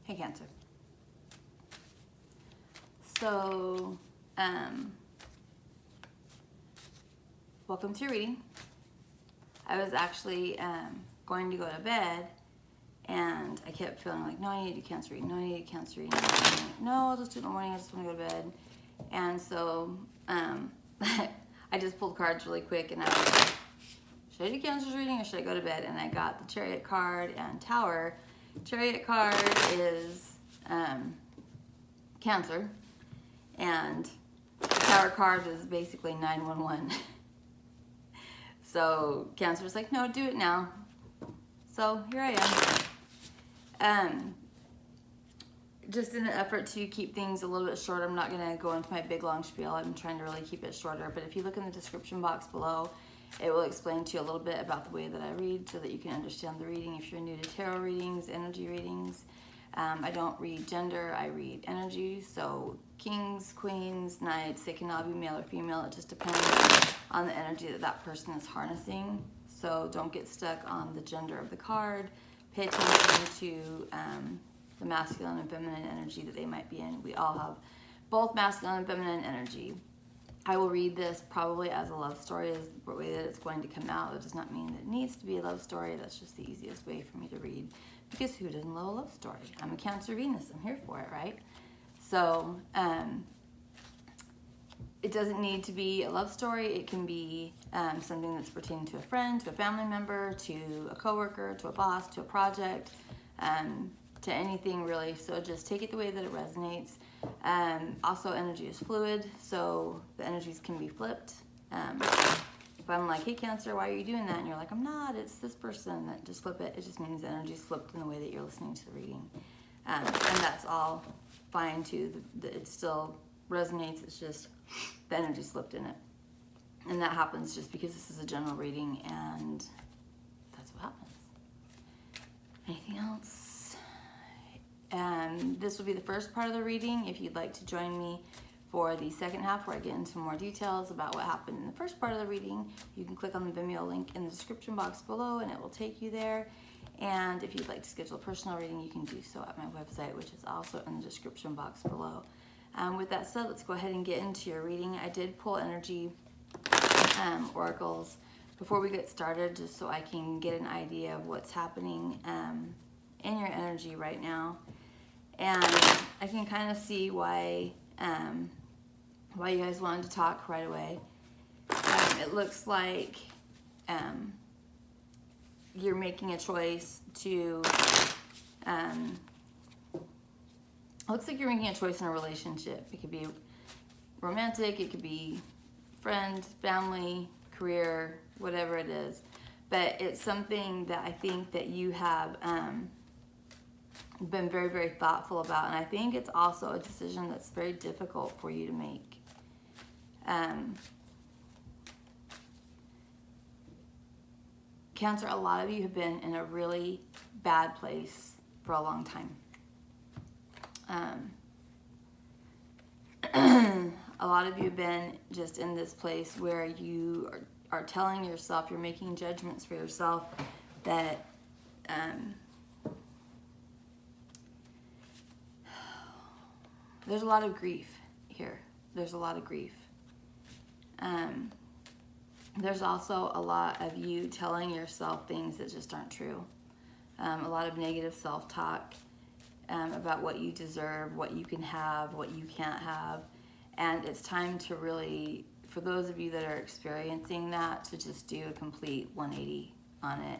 Hey, Cancer. So, welcome to your reading. I was actually going to go to bed, and I kept feeling like, no, I need to do Cancer reading. No, I need to do Cancer reading. No, I'll just do it in the morning. I just want to go to bed. And so, I just pulled cards really quick, and I was like, should I do Cancer's reading or should I go to bed? And I got the Chariot card and Tower. Chariot card is Cancer, and the Tower card is basically 911. So Cancer's like, no, do it now. So here I am. Just in an effort to keep things a little bit short, I'm not going to go into my big long spiel. I'm trying to really keep it shorter. But if you look in the description box below, it will explain to you a little bit about the way that I read so that you can understand the reading. If you're new to tarot readings, energy readings, I don't read gender, I read energy. So kings, queens, knights, they can all be male or female. It just depends on the energy that that person is harnessing. So don't get stuck on the gender of the card. Pay attention to the masculine and feminine energy that they might be in. We all have both masculine and feminine energy. I will read this probably as a love story, is the way that it's going to come out. That does not mean that it needs to be a love story. That's just the easiest way for me to read, because who doesn't love a love story? I'm a Cancer Venus. I'm here for it, right? So it doesn't need to be a love story. It can be something that's pertaining to a friend, to a family member, to a coworker, to a boss, to a project, to anything really. So just take it the way that it resonates. Also, energy is fluid, so the energies can be flipped. If I'm like, hey Cancer, why are you doing that? And you're like, I'm not, it's this person, that just flip it. It just means the energy's flipped in the way that you're listening to the reading. And that's all fine too. It still resonates, it's just the energy's flipped in it. And that happens just because this is a general reading, and that's what happens. Anything else? This will be the first part of the reading. If you'd like to join me for the second half, where I get into more details about what happened in the first part of the reading, you can click on the Vimeo link in the description box below and it will take you there. And if you'd like to schedule a personal reading, you can do so at my website, which is also in the description box below. With that said, let's go ahead and get into your reading. I did pull energy oracles before we get started, just so I can get an idea of what's happening in your energy right now. And I can kind of see why you guys wanted to talk right away. It looks like you're making a choice to looks like you're making a choice in a relationship. It could be romantic, it could be friend, family, career, whatever it is. But it's something that I think that you have been very, very thoughtful about. And I think it's also a decision that's very difficult for you to make. Cancer, a lot of you have been in a really bad place for a long time. A lot of you have been just in this place where you are telling yourself, you're making judgments for yourself that there's a lot of grief here. There's a lot of grief. There's also a lot of you telling yourself things that just aren't true. A lot of negative self-talk about what you deserve, what you can have, what you can't have. And it's time to really, for those of you that are experiencing that, to just do a complete 180 on it.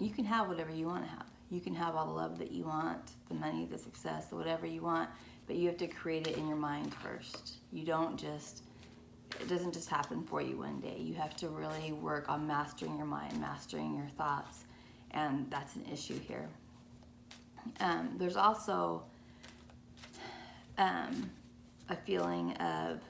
You can have whatever you want to have. You can have all the love that you want, the money, the success, whatever you want, but you have to create it in your mind first. You don't just, it doesn't just happen for you one day. You have to really work on mastering your mind, mastering your thoughts, and that's an issue here. There's also a feeling of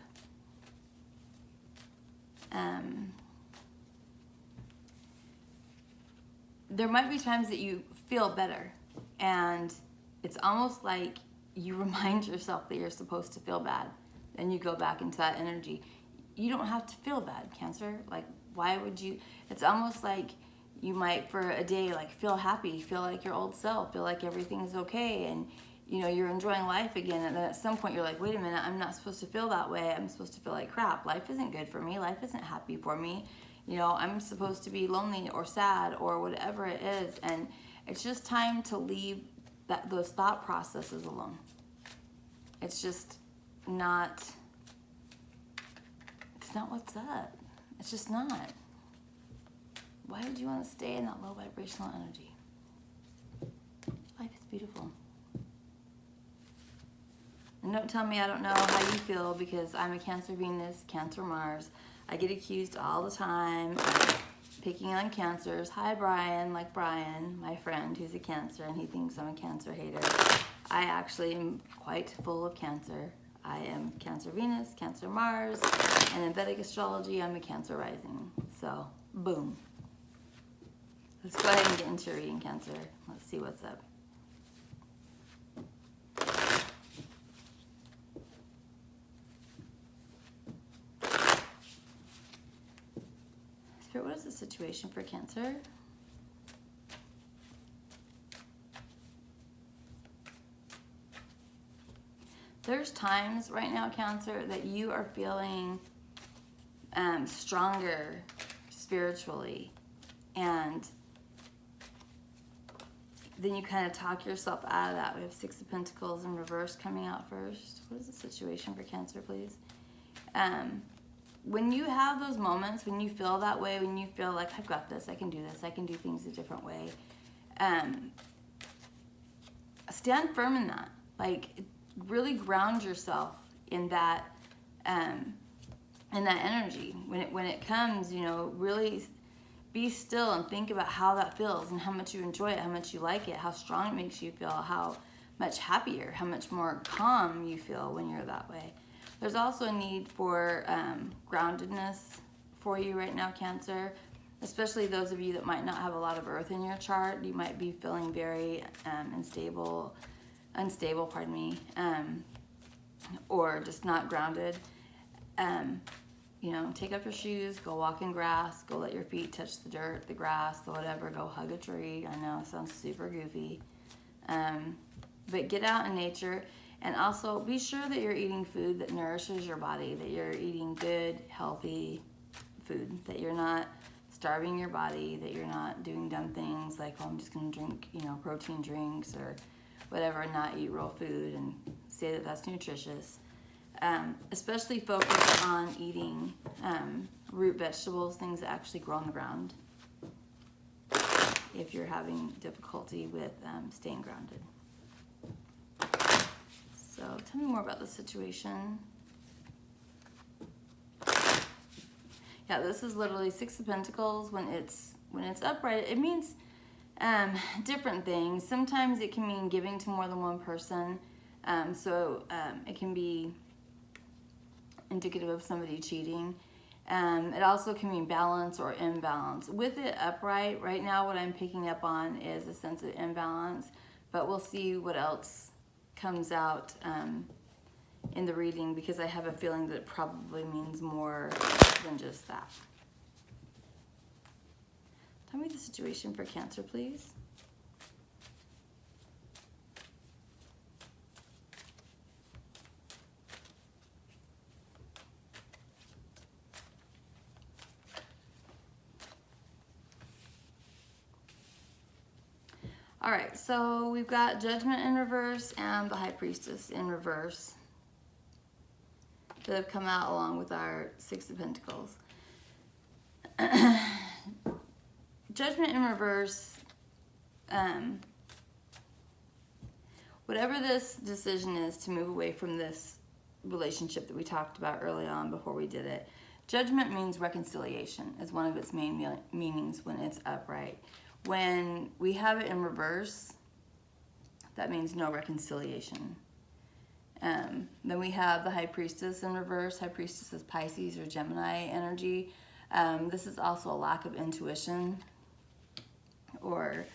there might be times that you feel better, and it's almost like you remind yourself that you're supposed to feel bad, then you go back into that energy. You don't have to feel bad, Cancer. Like, why would you? It's almost like You might for a day like feel happy, feel like your old self, feel like everything's okay, and you know, you're enjoying life again. And then at some point you're like, wait a minute, I'm not supposed to feel that way. I'm supposed to feel like crap. Life isn't good for me. Life isn't happy for me. You know, I'm supposed to be lonely or sad or whatever it is. And it's just time to leave those thought processes alone. It's just not, it's not what's up. It's just not. Why would you want to stay in that low vibrational energy? Life is beautiful. And don't tell me I don't know how you feel, because I'm a Cancer Venus, Cancer Mars. I get accused all the time of picking on Cancers. Hi, Brian, like Brian, my friend who's a Cancer, and he thinks I'm a Cancer hater. I actually am quite full of Cancer. I am Cancer Venus, Cancer Mars, and in Vedic astrology, I'm a Cancer rising. So, boom. Let's go ahead and get into reading, Cancer. Let's see what's up. Spirit, what is the situation for Cancer? There's times right now, Cancer, that you are feeling stronger spiritually, and then you kind of talk yourself out of that. We have Six of Pentacles in reverse coming out first. What is the situation for Cancer, please? When you have those moments, when you feel that way, when you feel like, I've got this, I can do this, I can do things a different way, stand firm in that. Like, really ground yourself in that energy. When it comes, you know, really be still and think about how that feels and how much you enjoy it, how much you like it, how strong it makes you feel, how much happier, how much more calm you feel when you're that way. There's also a need for groundedness for you right now, Cancer, especially those of you that might not have a lot of earth in your chart. You might be feeling very unstable, pardon me, or just not grounded. You know, take off your shoes, go walk in grass, go let your feet touch the dirt, the grass, the whatever, go hug a tree. I know it sounds super goofy. But get out in nature, and also be sure that you're eating food that nourishes your body, that you're eating good, healthy food, that you're not starving your body, that you're not doing dumb things like, oh, I'm just gonna drink, you know, protein drinks or whatever, and not eat real food and say that that's nutritious. Especially focus on eating root vegetables, things that actually grow on the ground, if you're having difficulty with staying grounded. So tell me more about the situation. Yeah, this is literally Six of Pentacles. When it's upright, it means different things. Sometimes it can mean giving to more than one person. It can be indicative of somebody cheating. It also can mean balance or imbalance. With it upright, right now what I'm picking up on is a sense of imbalance, but we'll see what else comes out in the reading, because I have a feeling that it probably means more than just that. Tell me the situation for Cancer, please. All right, so we've got Judgment in reverse and the High Priestess in reverse that have come out along with our Six of Pentacles. Judgment in reverse, whatever this decision is to move away from this relationship that we talked about early on before we did it, Judgment means reconciliation, is one of its main meanings when it's upright. When we have it in reverse, that means no reconciliation. Then we have the High Priestess in reverse. High Priestess is Pisces or Gemini energy. This is also a lack of intuition, or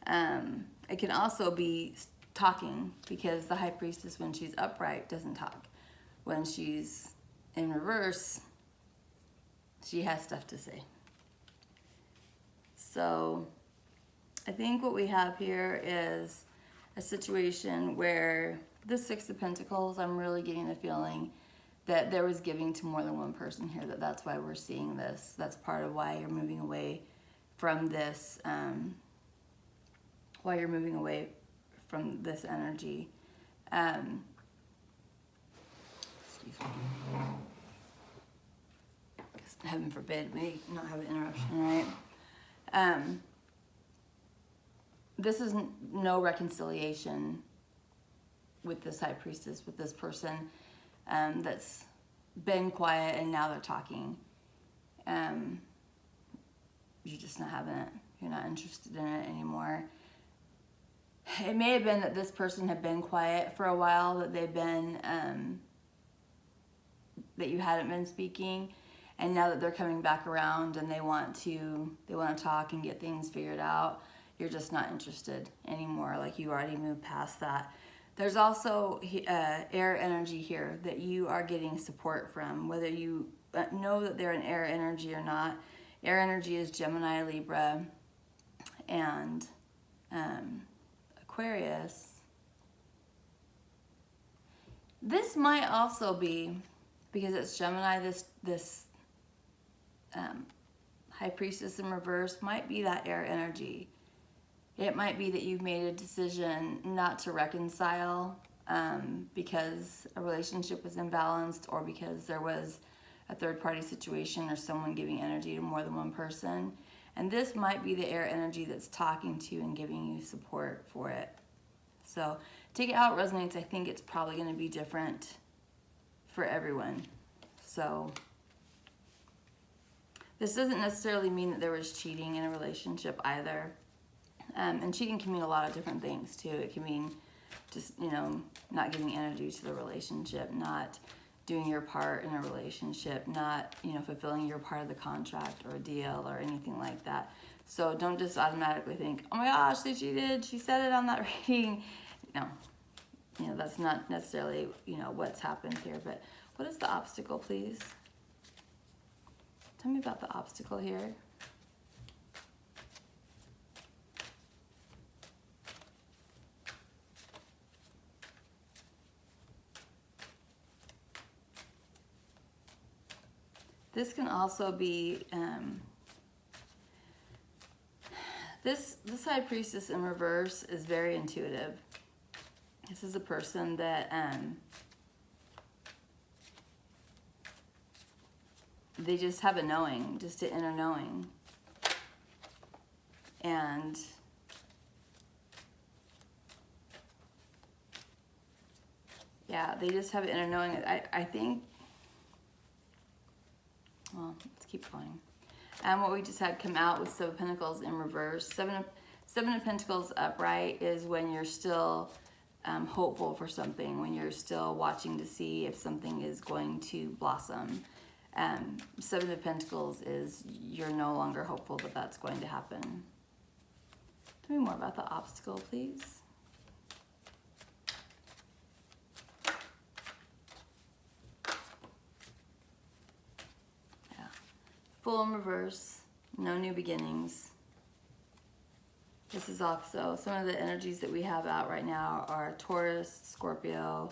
it can also be talking, because the High Priestess, when she's upright, doesn't talk. When she's in reverse, she has stuff to say. So I think what we have here is a situation where the Six of Pentacles, I'm really getting the feeling that there was giving to more than one person here, that's why we're seeing this. That's part of why you're moving away from this, why you're moving away from this energy. Excuse me. Heaven forbid we not have an interruption, right? This is no reconciliation with this High Priestess, with this person that's been quiet and now they're talking. You're just not having it. You're not interested in it anymore. It may have been that this person had been quiet for a while, that they've been, that you hadn't been speaking, and now that they're coming back around and they want to talk and get things figured out, you're just not interested anymore. Like you already moved past that. There's also air energy here that you are getting support from, whether you know that they're an air energy or not. Air energy is Gemini, Libra, and Aquarius. This might also be, because it's Gemini, this High Priestess in reverse might be that air energy. It might be that you've made a decision not to reconcile because a relationship was imbalanced, or because there was a third-party situation or someone giving energy to more than one person. And this might be the air energy that's talking to you and giving you support for it. So take it how it resonates. I think it's probably going to be different for everyone. So this doesn't necessarily mean that there was cheating in a relationship either. And cheating can mean a lot of different things too. It can mean just, not giving energy to the relationship, not doing your part in a relationship, not, fulfilling your part of the contract or a deal or anything like that. So don't just automatically think, oh my gosh, they cheated, she said it on that reading. No, that's not necessarily, what's happened here. But what is the obstacle, please? Tell me about the obstacle here. This can also be, this High Priestess in reverse is very intuitive. This is a person that they just have a knowing, just an inner knowing. And yeah, they just have an inner knowing. I think, well, let's keep going. What we just had come out with Seven of Pentacles in reverse. Seven of Pentacles upright is when you're still hopeful for something, when you're still watching to see if something is going to blossom. Seven of Pentacles is you're no longer hopeful that that's going to happen. Tell me more about the obstacle, please. Full in reverse, no new beginnings. This is also, some of the energies that we have out right now are Taurus, Scorpio,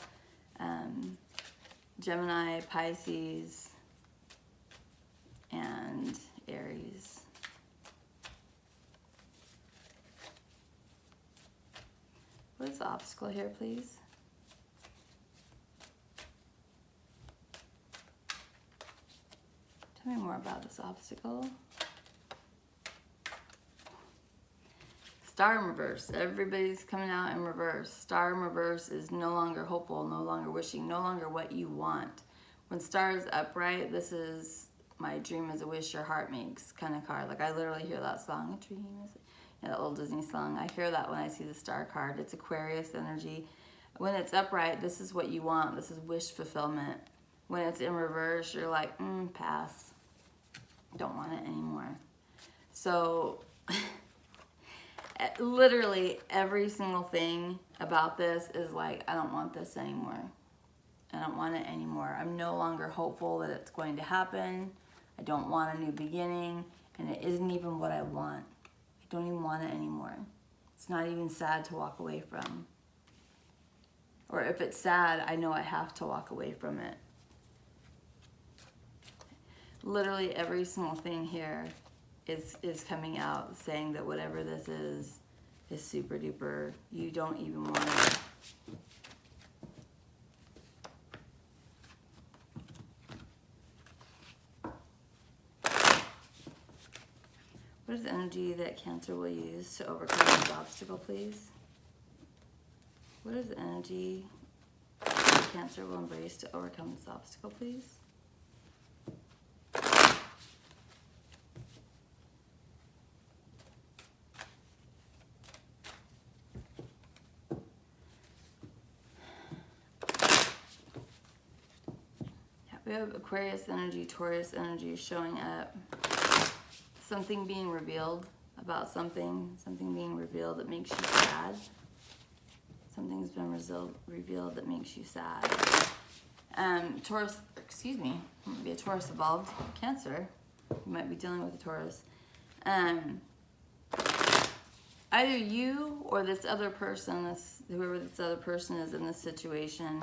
Gemini, Pisces, and Aries. What is the obstacle here, please? Tell me more about this obstacle. Star in reverse. Everybody's coming out in reverse. Star in reverse is no longer hopeful, no longer wishing, no longer what you want. When Star is upright, this is my dream is a wish your heart makes kind of card. Like I literally hear that song, a dream is, that old Disney song. I hear that when I see the Star card. It's Aquarius energy. When it's upright, this is what you want. This is wish fulfillment. When it's in reverse, you're like, pass. Don't want it anymore. So literally every single thing about this is like, I don't want this anymore. I don't want it anymore. I'm no longer hopeful that it's going to happen. I don't want a new beginning, and it isn't even what I want. don't even want it anymore. It's not even sad to walk away from. Or if it's sad, I know I have to walk away from it. Literally every single thing here is coming out saying that whatever this is super duper. You don't even want it. What is the energy that Cancer will use to overcome this obstacle, please? What is the energy that Cancer will embrace to overcome this obstacle, please? Yeah, we have Aquarius energy, Taurus energy showing up. Something being revealed about something being revealed that makes you sad. Something's been revealed that makes you sad. Taurus, excuse me, might be a Taurus involved. Cancer, you might be dealing with a Taurus. Either you or this other person, whoever this other person is in this situation,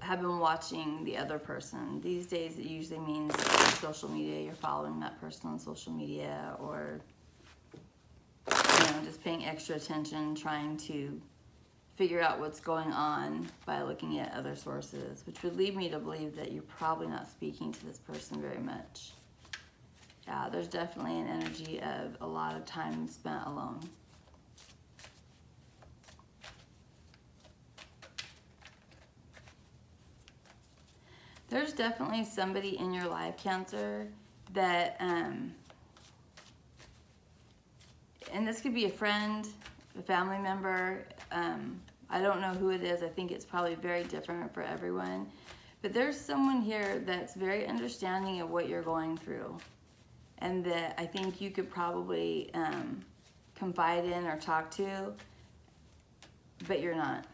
have been watching the other person. These days it usually means social media. You're following that person on social media, or just paying extra attention, trying to figure out what's going on by looking at other sources, which would lead me to believe that you're probably not speaking to this person very much. Yeah, there's definitely an energy of a lot of time spent alone. There's definitely somebody in your life, Cancer, that, and this could be a friend, a family member. I don't know who it is. I think it's probably very different for everyone. But there's someone here that's very understanding of what you're going through, and that I think you could probably confide in or talk to, but you're not.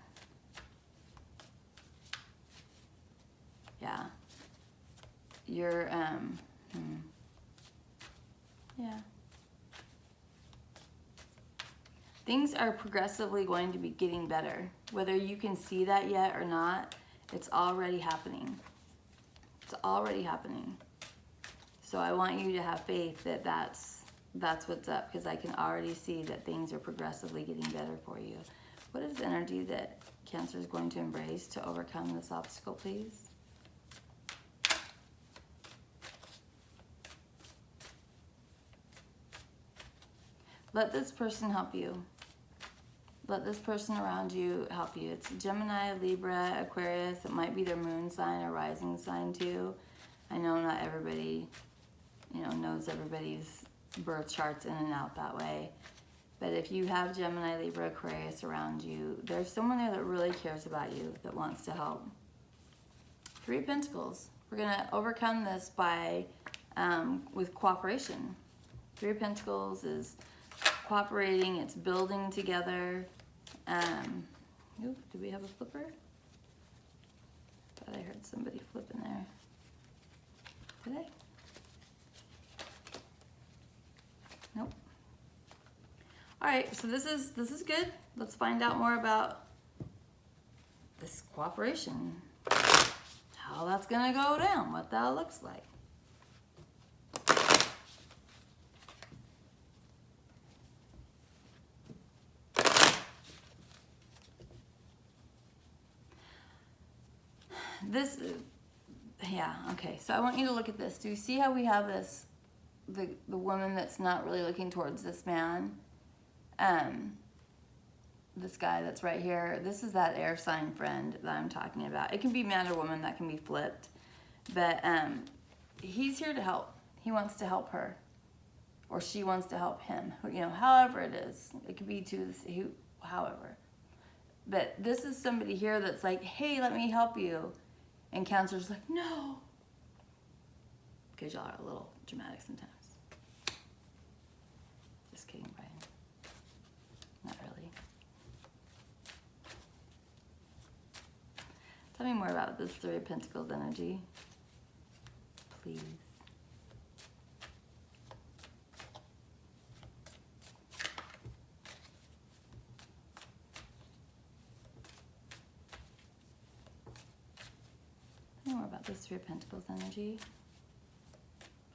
Yeah. You're, yeah. Things are progressively going to be getting better. Whether you can see that yet or not, it's already happening. It's already happening. So I want you to have faith that that's what's up, because I can already see that things are progressively getting better for you. What is the energy that Cancer is going to embrace to overcome this obstacle, please? Let this person help you. Let this person around you help you. It's Gemini, Libra, Aquarius. It might be their moon sign or rising sign too. I know not everybody, knows everybody's birth charts in and out that way. But if you have Gemini, Libra, Aquarius around you, there's someone there that really cares about you, that wants to help. Three of Pentacles. We're going to overcome this by with cooperation. Three of Pentacles is cooperating, it's building together. Do we have a flipper? Thought I heard somebody flip in there. Did I? Nope. All right, so this is good. Let's find out more about this cooperation. How that's gonna go down, what that looks like. Okay, so I want you to look at this. Do you see how we have this, the woman that's not really looking towards this man? This guy that's right here, this is that air sign friend that I'm talking about. It can be man or woman, that can be flipped. But he's here to help. He wants to help her. Or she wants to help him. However it is. It could be however. But this is somebody here that's like, hey, let me help you. And Cancer's like, no. Because y'all are a little dramatic sometimes. Just kidding, Brian. Not really. Tell me more about this Three of Pentacles energy, please. this Three of Pentacles energy.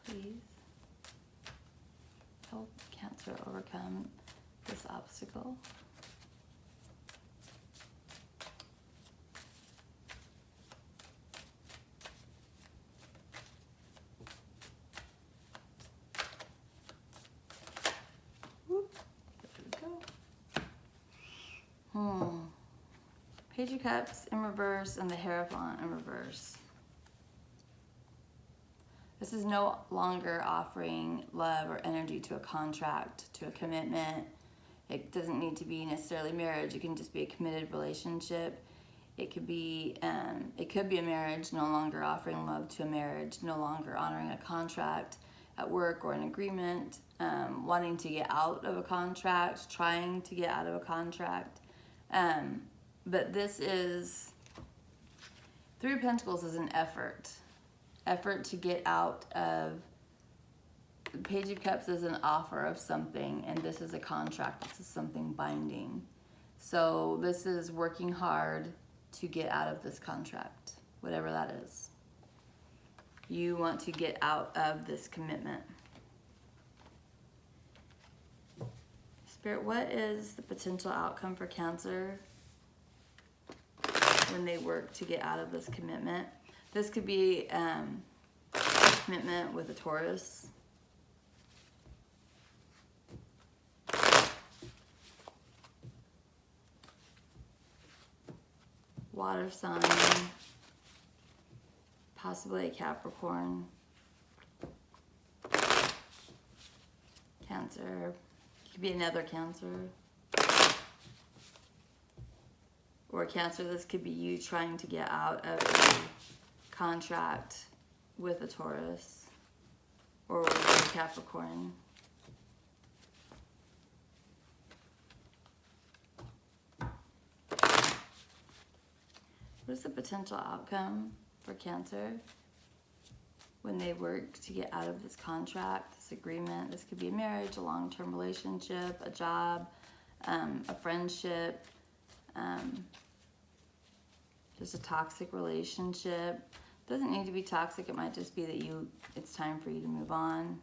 Please help Cancer overcome this obstacle. Page of Cups in reverse and the Hierophant in reverse. This is no longer offering love or energy to a contract, to a commitment. It doesn't need to be necessarily marriage. It can just be a committed relationship. It could be a marriage, no longer offering love to a marriage, no longer honoring a contract at work or an agreement, wanting to get out of a contract, trying to get out of a contract. But this is, Three of Pentacles is an effort to get out of, the Page of Cups is an offer of something, and this is a contract. This is something binding. So this is working hard to get out of this contract, whatever that is. You want to get out of this commitment. Spirit, what is the potential outcome for Cancer when they work to get out of this commitment? This could be a commitment with a Taurus. Water sign. Possibly a Capricorn. Cancer. It could be another Cancer. Or Cancer, this could be you trying to get out of a contract with a Taurus or with a Capricorn. What is the potential outcome for Cancer when they work to get out of this contract, this agreement? This could be a marriage, a long-term relationship, a job, a friendship, just a toxic relationship. Doesn't need to be toxic. It might just be that it's time for you to move on.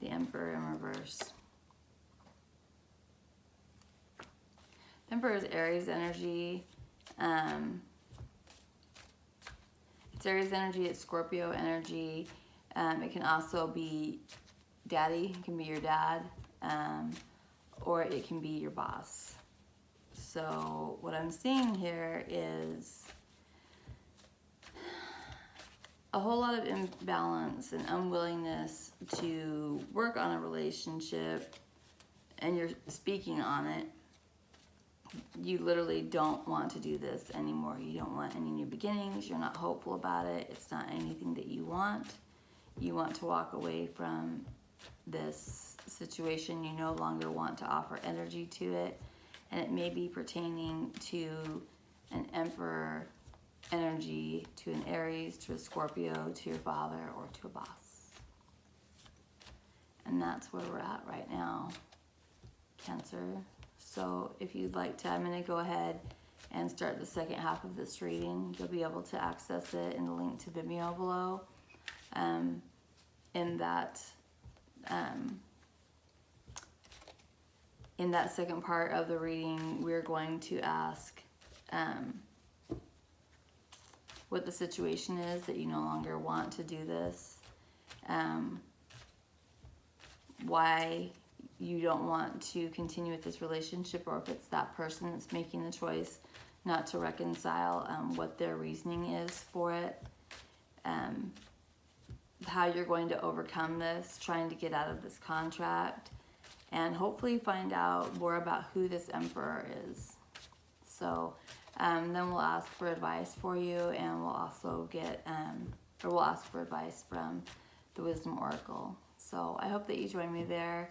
The Emperor in reverse. The Emperor is Aries energy. It's Aries energy, it's Scorpio energy. It can also be daddy, it can be your dad, or it can be your boss. So what I'm seeing here is a whole lot of imbalance and unwillingness to work on a relationship, and you're speaking on it. You literally don't want to do this anymore. You don't want any new beginnings. You're not hopeful about it. It's not anything that you want. You want to walk away from this situation. You no longer want to offer energy to it. And it may be pertaining to an Emperor energy, to an Aries, to a Scorpio, to your father, or to a boss. And that's where we're at right now, Cancer. So if you'd like to, I'm going to go ahead and start the second half of this reading. You'll be able to access it in the link to Vimeo below. In that second part of the reading, we're going to ask what the situation is that you no longer want to do this, why you don't want to continue with this relationship, or if it's that person that's making the choice not to reconcile, what their reasoning is for it, how you're going to overcome this, trying to get out of this contract, and hopefully find out more about who this Emperor is. So then we'll ask for advice for you, and we'll also get, we'll ask for advice from the Wisdom Oracle. So I hope that you join me there.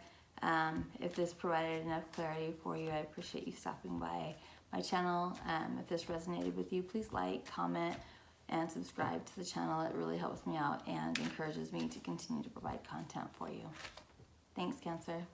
If this provided enough clarity for you, I appreciate you stopping by my channel. If this resonated with you, please like, comment, and subscribe to the channel. It really helps me out and encourages me to continue to provide content for you. Thanks, Cancer.